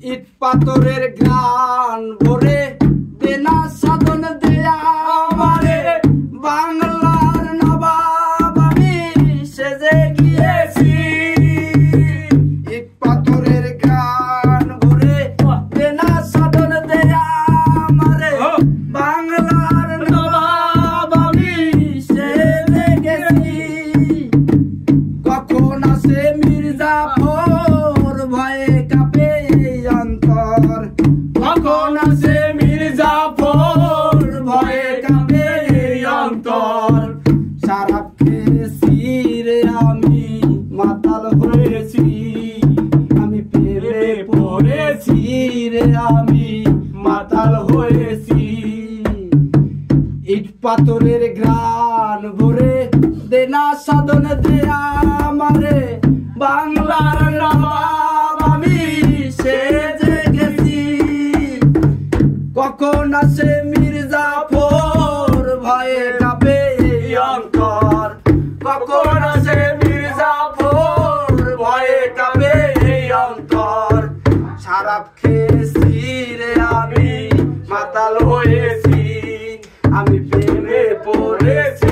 ইট পাথরের গ্রান ভরে দেনা সাধন দেয়া আমারে বাংলার নবাব আমি সেজে গিয়েছি। ইট পাথরের গ্রান ভরে দেনা সাধন দেয়া আমারে বাংলার নবাব আমি সেজে গেছি। কখন আসে মির্জাফর ভয়ে কাঁপে অন্তর, কখন আসে মির্জাফর ভয়ে কাঁপে অন্তর। শরাব খেয়েছি রে আমি মাতাল হয়েছি, আমি প্রেমে পড়েছি রে আমি মাতাল হয়েছি। ইট পাথরের গ্রান ভরে দেনা সাধন দেয়া আমারে বাংলার নবাব আমি সেজে গেছি। কখন আসে মির্জাফর ভয়ে কাঁপে অন্তর, কখন আসে মির্জাফর ভয়ে কাঁপে অন্তর। শরাব খেয়েছি রে আমি মাতাল হয়েছি, আমি প্রেমে পড়েছি